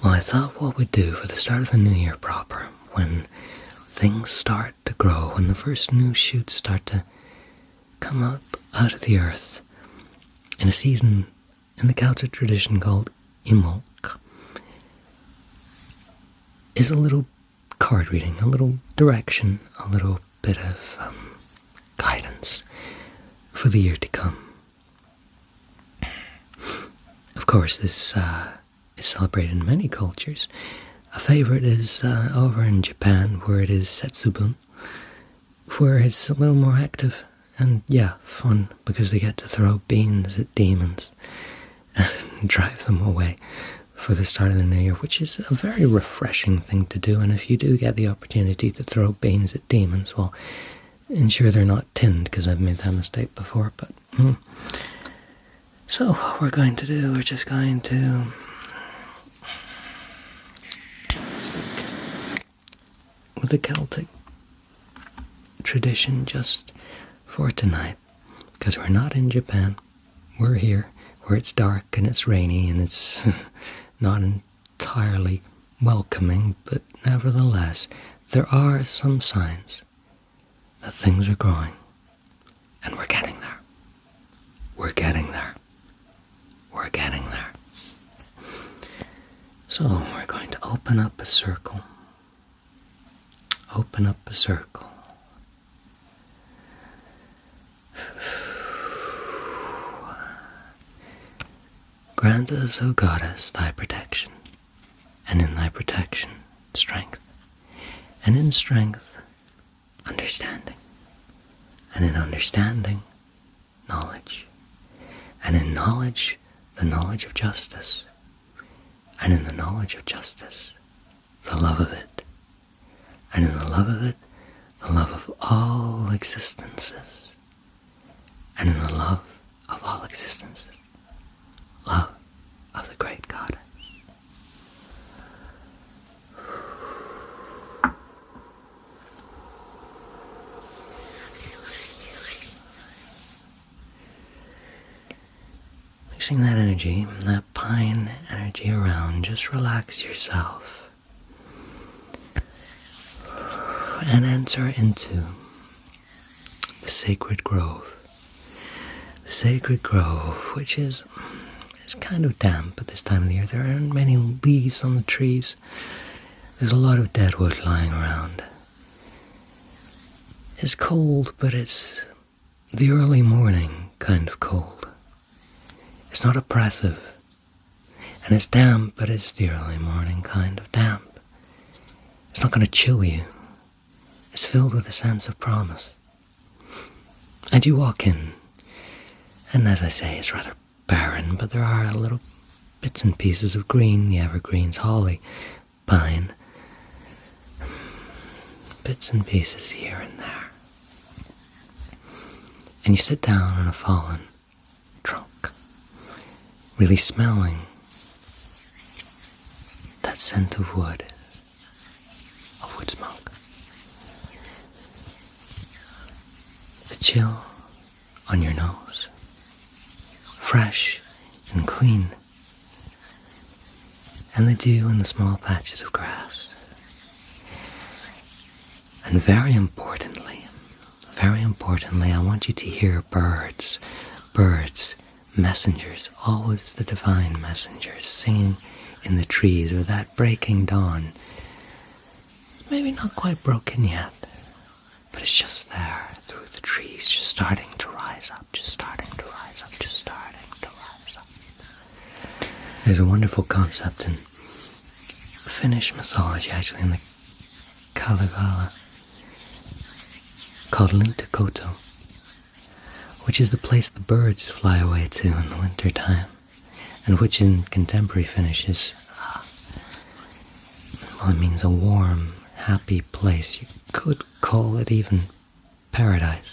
Well, I thought what we'd do for the start of the new year proper, when things start to grow, when the first new shoots start to come up out of the earth, in a season in the Celtic tradition called Imbolc, is a little card reading, a little direction, a little bit of guidance for the year to come. Of course, this is celebrated in many cultures. A favorite is over in Japan, where it is Setsubun, where it's a little more active and, yeah, fun, because they get to throw beans at demons and drive them away for the start of the new year, which is a very refreshing thing to do. And if you do get the opportunity to throw beans at demons, well, ensure they're not tinned, because I've made that mistake before. But so what we're going to do, we're just going to stick with the Celtic tradition just for tonight, because we're not in Japan. We're here, where it's dark and it's rainy and it's not entirely welcoming, but nevertheless, there are some signs that things are growing, and we're getting there. We're getting there. We're getting there. So we're going to open up a circle. Open up a circle. Grant us, O Goddess, thy protection, and in thy protection, strength, and in strength, understanding, and in understanding, knowledge, and in knowledge, the knowledge of justice, and in the knowledge of justice, the love of it, and in the love of it, the love of all existences, and in the love of all existences, love of the great Goddess. Mixing that energy, that pine energy around, just relax yourself and enter into the sacred grove. The sacred grove, which is kind of damp at this time of the year. There aren't many leaves on the trees. There's a lot of dead wood lying around. It's cold, but it's the early morning kind of cold. It's not oppressive. And it's damp, but it's the early morning kind of damp. It's not going to chill you. It's filled with a sense of promise. And you walk in, and as I say, it's rather barren, but there are little bits and pieces of green, the evergreens, holly, pine, bits and pieces here and there. And you sit down on a fallen trunk, really smelling that scent of wood smoke. The chill on your nose, fresh and clean, and the dew in the small patches of grass. And very importantly, I want you to hear birds, messengers, always the divine messengers, singing in the trees, or that breaking dawn. Maybe not quite broken yet, but it's just there through the trees, just starting to rise up, just starting to rise up. There's a wonderful concept in Finnish mythology, actually, in the Kalevala, called Lintukoto, which is the place the birds fly away to in the winter time, and which in contemporary Finnish is, well, it means a warm, happy place. You could call it even paradise.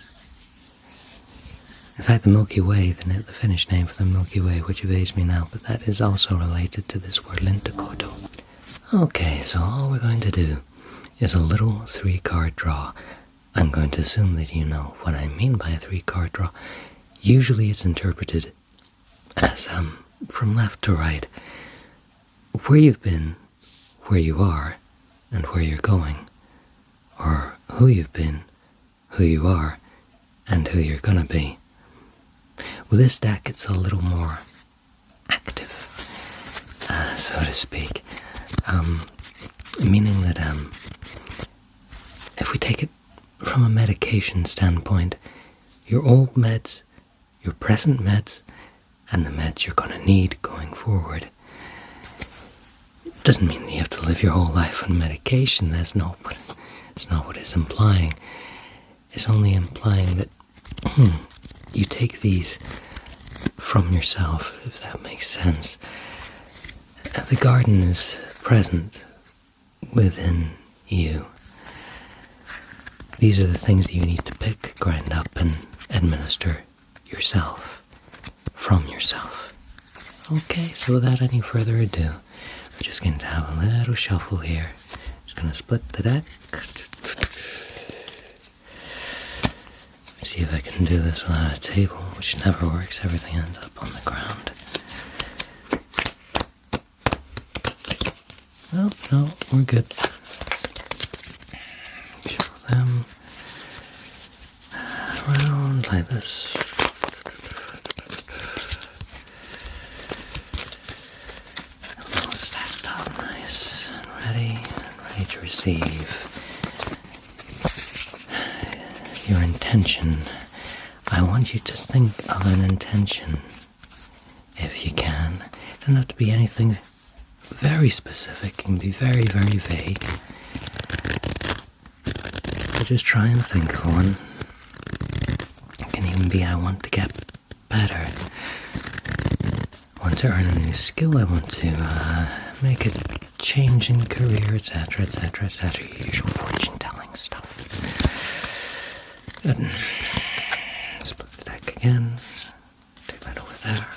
In fact, the Milky Way, the Finnish name for the Milky Way, which evades me now, but that is also related to this word Lintukoto. Okay, so all we're going to do is a little 3-card draw. I'm going to assume that you know what I mean by a 3-card draw. Usually it's interpreted as from left to right, where you've been where you are and where you're going, or who you've been, who you are, and who you're gonna be. With this deck, it's a little more active, so to speak, meaning that if we take it from a medication standpoint, your old meds, your present meds, and the meds you're gonna need going forward. Doesn't mean that you have to live your whole life on medication. It's not what it's implying. It's only implying that you take these from yourself, if that makes sense. The garden is present within you. These are the things that you need to pick, grind up, and administer yourself, from yourself. Okay, so without any further ado, we're just going to have a little shuffle here. Just going to split the deck. See if I can do this without a table, which never works. Everything ends up on the ground. Oh, no, we're good. Shuffle them around like this. All stacked up nice and ready to receive your intention. I want you to think of an intention, if you can. It doesn't have to be anything very specific. It can be very, very vague. So just try and think of one. It can even be, I want to get better. I want to earn a new skill. I want to make a change in career, etc., etc., etc. Usual fortune-telling stuff. Good. Split the deck again. Take that over there.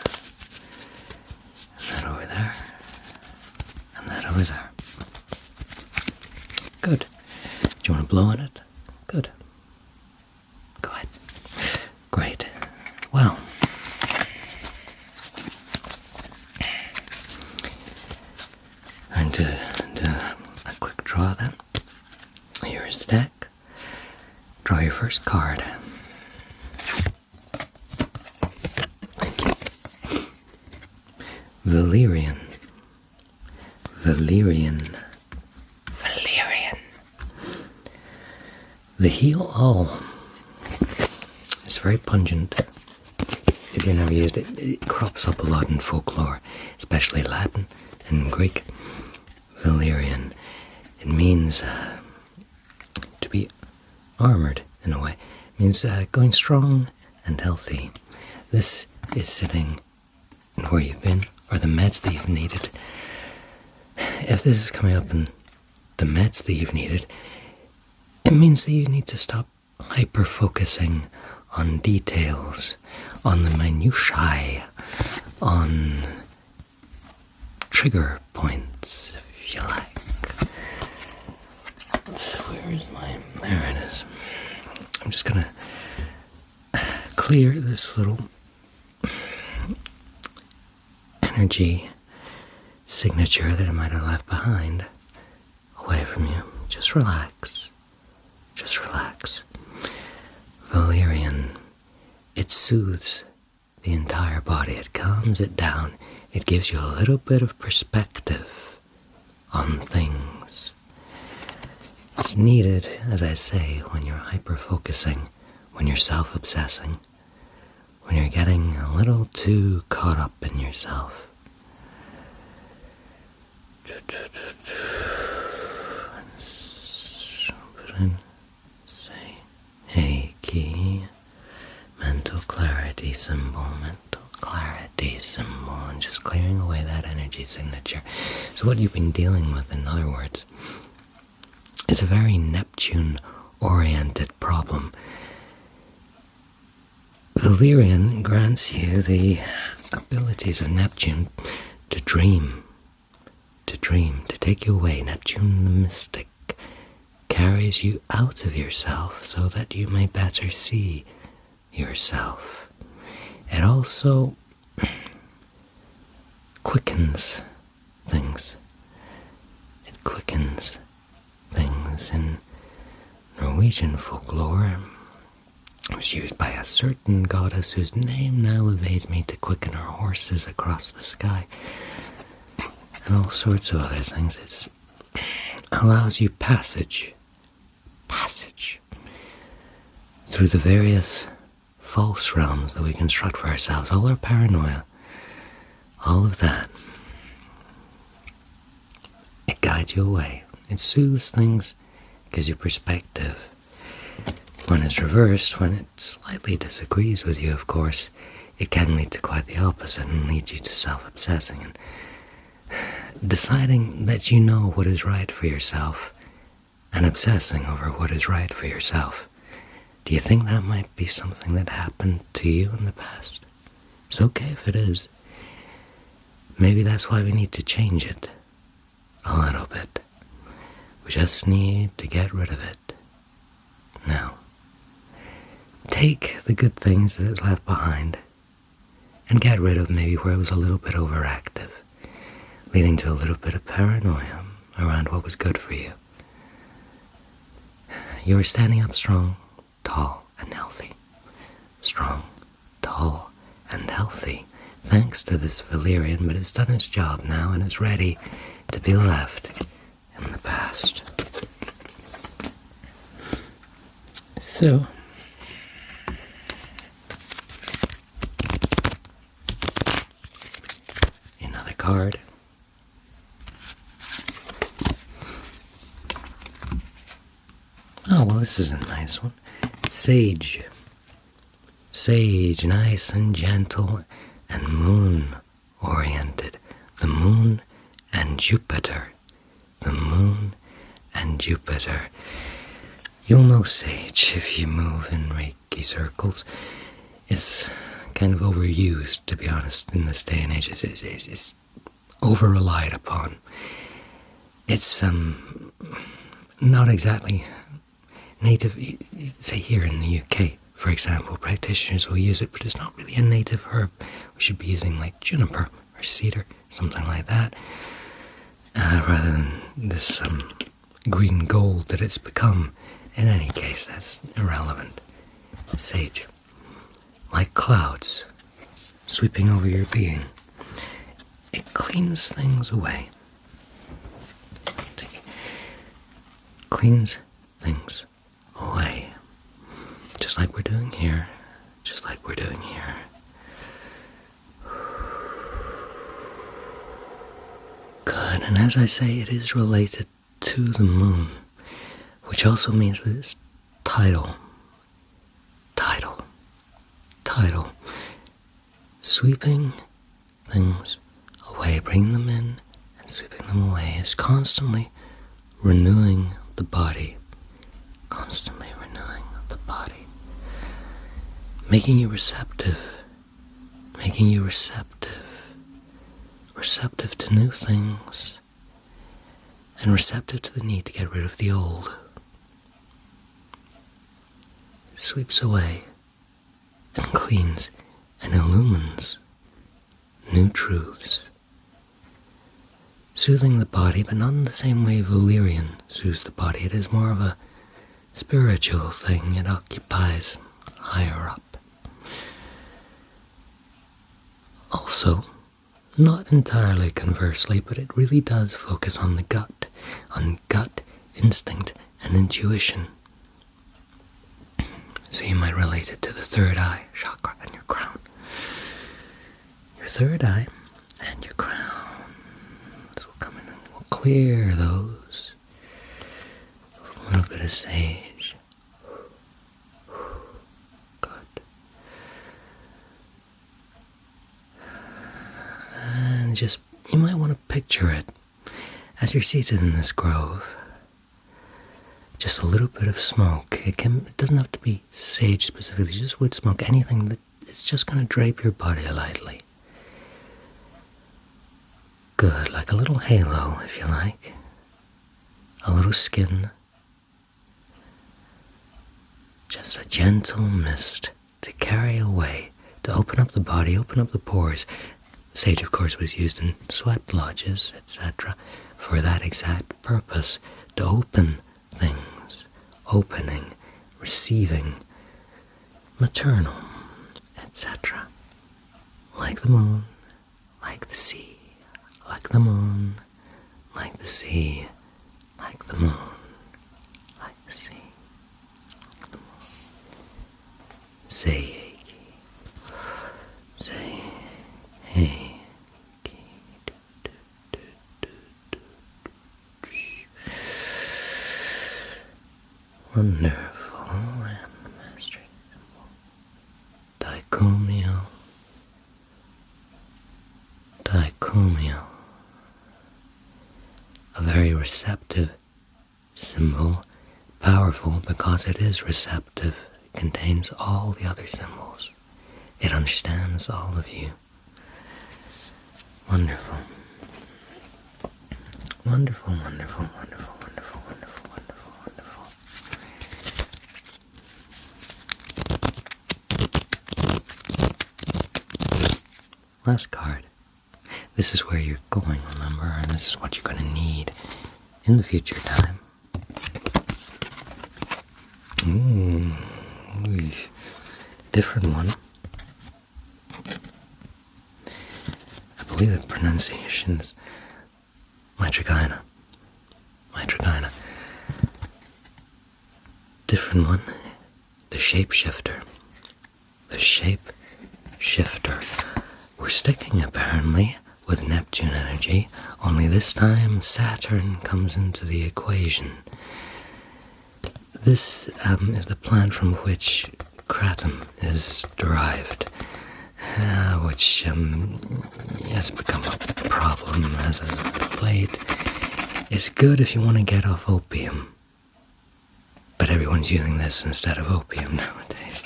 And that over there. And that over there. Good. Do you want to blow on it? Good. Go ahead. Great. Well. I'm going to do a quick draw then. Here's the deck. Draw your first card. Thank you. Valerian. Valerian. Valerian. The heel all. It's very pungent. If you've never used it, it crops up a lot in folklore, especially Latin and Greek. Valerian. It means to be armored in a way. It means going strong and healthy. This is sitting in where you've been, or the meds that you've needed. If this is coming up in the meds that you've needed, it means that you need to stop hyper-focusing on details, on the minutiae, on trigger points, if you like. Where is mine? There it is. I'm just gonna clear this little energy signature that I might have left behind away from you. Just relax. Just relax. Valerian. It soothes the entire body. It calms it down. It gives you a little bit of perspective on things. It's needed, as I say, when you're hyper-focusing, when you're self-obsessing, when you're getting a little too caught up in yourself. Say, hey, key, mental clarity symbol, and just clearing away that energy signature. So what you've been dealing with, in other words, is a very Neptune-oriented problem. Valerian grants you the abilities of Neptune to dream, to take you away. Neptune the mystic carries you out of yourself so that you may better see yourself. It also quickens things. It as in Norwegian folklore, was used by a certain goddess whose name now evades me to quicken her horses across the sky, and all sorts of other things. It allows you passage through the various false realms that we construct for ourselves, all our paranoia, all of that. It guides you away. It soothes things, gives you perspective. When it's reversed, when it slightly disagrees with you, of course, it can lead to quite the opposite and lead you to self-obsessing and deciding that you know what is right for yourself and obsessing over what is right for yourself. Do you think that might be something that happened to you in the past? It's okay if it is. Maybe that's why we need to change it a little bit. We just need to get rid of it. Now, take the good things that it's left behind and get rid of maybe where it was a little bit overactive, leading to a little bit of paranoia around what was good for you. You were standing up strong, tall, and healthy. Strong, tall, and healthy, thanks to this valerian, but it's done its job now and it's ready to be left in the past. So, another card. Oh, well, this is a nice one. Sage. Sage, nice and gentle and moon-oriented. The moon and Jupiter. The moon and Jupiter. You'll know sage if you move in Reiki circles. It's kind of overused, to be honest, in this day and age. It's over-relied upon. It's not exactly native. Say here in the UK, for example, practitioners will use it, but it's not really a native herb. We should be using like juniper or cedar, something like that, rather than this green gold that it's become. In any case, that's irrelevant. Sage, like clouds sweeping over your being, it cleans things away. Cleans things away. Just like we're doing here. Just like we're doing here. Good, and as I say, it is related to the moon, which also means that it's tidal. Sweeping things away, bringing them in and sweeping them away is constantly renewing the body. Constantly renewing the body. Making you receptive. Making you receptive. Receptive to new things. And receptive to the need to get rid of the old. It sweeps away and cleans and illumines new truths. Soothing the body, but not in the same way valerian soothes the body. It is more of a spiritual thing. It occupies higher up. Also, not entirely conversely, but it really does focus on the gut, on gut instinct and intuition. So you might relate it to the third eye chakra and your crown. Your third eye and your crown. So we'll come in and we'll clear those. A little bit of sage. Good. And just, you might want to picture it as you're seated in this grove. Just a little bit of smoke. It doesn't have to be sage specifically, just wood smoke, anything that it's just going to drape your body lightly. Good, like a little halo, if you like. A little skin. Just a gentle mist to carry away, to open up the body, open up the pores. Sage, of course, was used in sweat lodges, etc., for that exact purpose, to open things. opening, receiving, maternal, etc. Like the moon, like the sea, like the moon, like the sea, like the moon, like the sea, like the moon. Say say hey. Wonderful, and the mastery symbol. Daikumyo. Daikumyo. A very receptive symbol, powerful because it is receptive. It contains all the other symbols. It understands all of you. Wonderful. Wonderful, wonderful, wonderful, wonderful, wonderful, wonderful, wonderful. Last card. This is where you're going, remember, and this is what you're going to need in the future time. Different one. I believe the pronunciation is Mitragina. Mitragina. Different one. The shapeshifter. The shapeshifter. We're sticking, apparently, with Neptune energy, only this time Saturn comes into the equation. This is the plant from which kratom is derived, which has become a problem as of late. It's good if you want to get off opium, but everyone's using this instead of opium nowadays.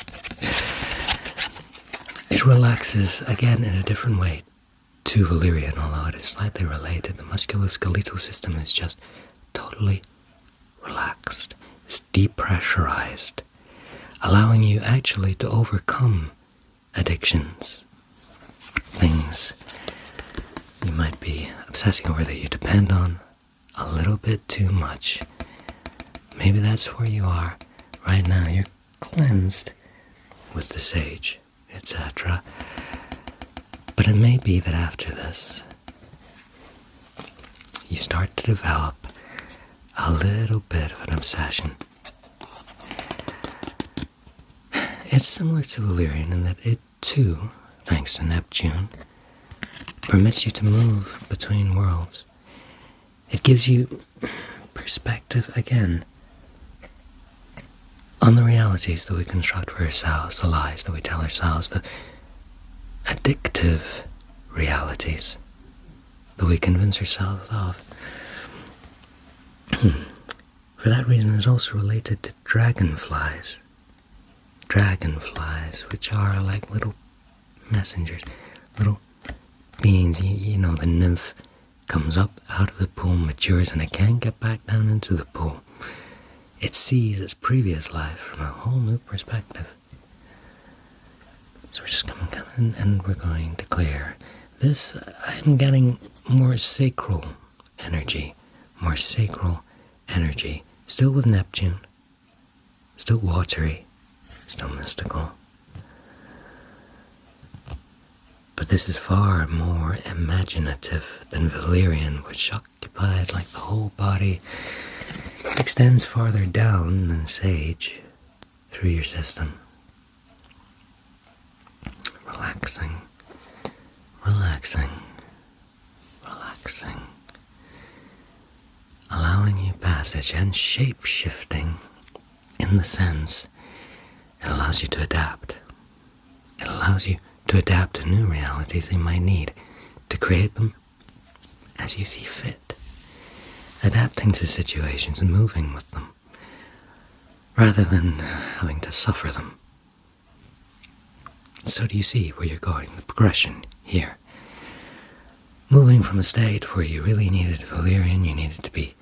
It relaxes, again, in a different way to valerian, although it is slightly related. The musculoskeletal system is just totally relaxed. It's depressurized, allowing you actually to overcome addictions, things you might be obsessing over that you depend on a little bit too much. Maybe that's where you are right now. You're cleansed with the sage, etc. But it may be that after this, you start to develop a little bit of an obsession. It's similar to valerian in that it too, thanks to Neptune, permits you to move between worlds. It gives you perspective again on the realities that we construct for ourselves, the lies that we tell ourselves, the addictive realities that we convince ourselves of. For that reason, it's also related to dragonflies. Dragonflies, which are like little messengers, little beings. You know, the nymph comes up out of the pool, matures, and it can't get back down into the pool. It sees its previous life from a whole new perspective. So we're just going to come in and we're going to clear this. I'm getting more sacral energy. More sacral energy. Still with Neptune. Still watery. Still mystical. But this is far more imaginative than valerian, which occupied like the whole body, extends farther down than sage through your system. Relaxing, relaxing, relaxing. Allowing you passage and shape-shifting in the sense it allows you to adapt. It allows you to adapt to new realities they might need, to create them as you see fit. Adapting to situations and moving with them, rather than having to suffer them. So do you see where you're going, the progression here? Moving from a state where you really needed valerian, you needed to be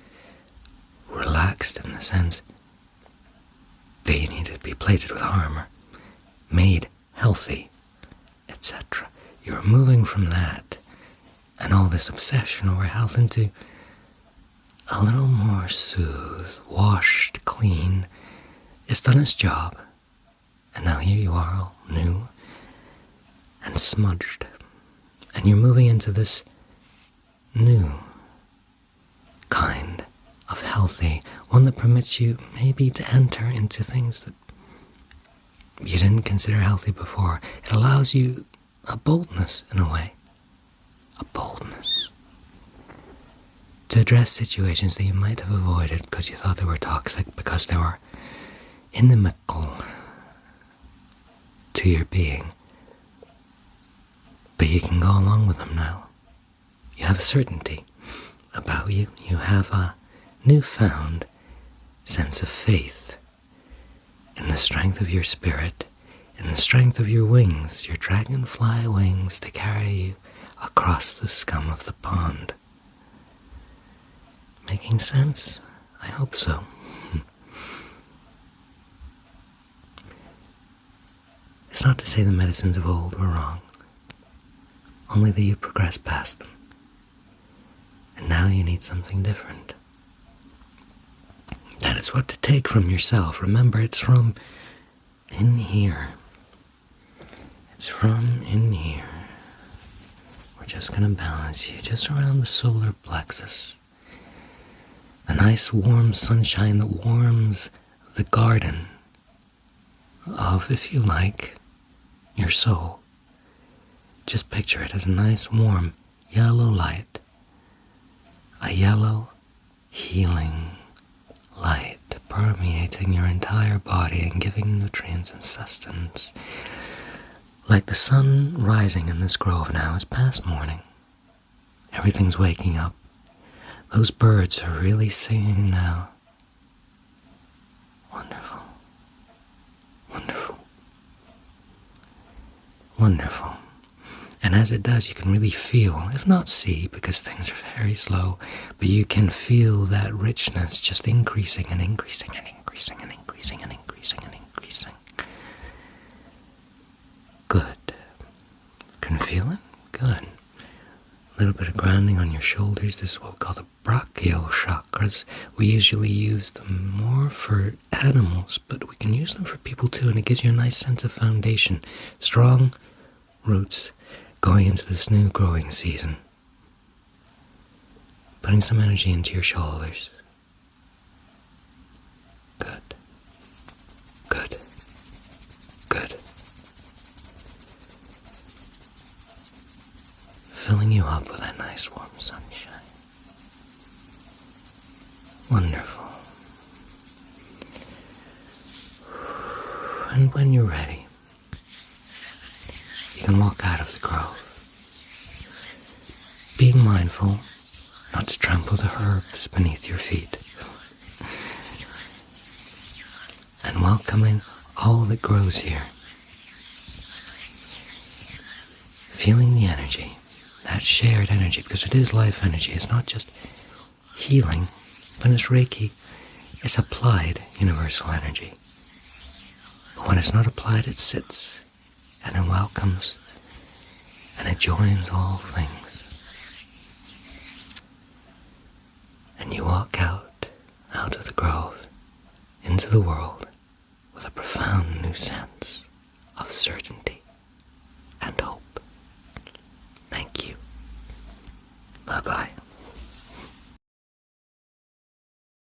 relaxed in the sense that you needed to be plated with armor, made healthy, etc. You're moving from that and all this obsession over health into a little more soothed, washed, clean. It's done its job. And now here you are, all new and smudged. And you're moving into this new kind of healthy, one that permits you maybe to enter into things that you didn't consider healthy before. It allows you a boldness, in a way. A boldness. To address situations that you might have avoided because you thought they were toxic, because they were inimical to your being. But you can go along with them now. You have a certainty about you. You have a newfound sense of faith in the strength of your spirit, in the strength of your wings, your dragonfly wings, to carry you across the scum of the pond. Making sense? I hope so. It's not to say the medicines of old were wrong, only that you progressed past them. And now you need something different. That is what to take from yourself. Remember, it's from in here. It's from in here. We're just going to balance you just around the solar plexus. The nice warm sunshine that warms the garden of, if you like, your soul. Just picture it as a nice warm yellow light. A yellow healing light permeating your entire body and giving nutrients and sustenance. Like the sun rising in this grove now is past morning. Everything's waking up. Those birds are really singing now. Wonderful. Wonderful. Wonderful. And as it does, you can really feel, if not see, because things are very slow, but you can feel that richness just increasing and increasing and increasing and increasing and increasing and increasing. Good. Can you feel it? Good. A little bit of grounding on your shoulders. This is what we call the brachial chakras. We usually use them more for animals, but we can use them for people too, and it gives you a nice sense of foundation. Strong roots going into this new growing season. Putting some energy into your shoulders. Good. Good. Good. Filling you up with that nice warm sunshine. Wonderful. And when you're ready, you can walk out of the grove, being mindful not to trample the herbs beneath your feet, and welcoming all that grows here, feeling the energy, that shared energy, because it is life energy. It's not just healing, but it's Reiki. It's applied universal energy. But when it's not applied, it sits, and it welcomes, and it joins all things. And you walk out of the grove, into the world, with a profound new sense of certainty.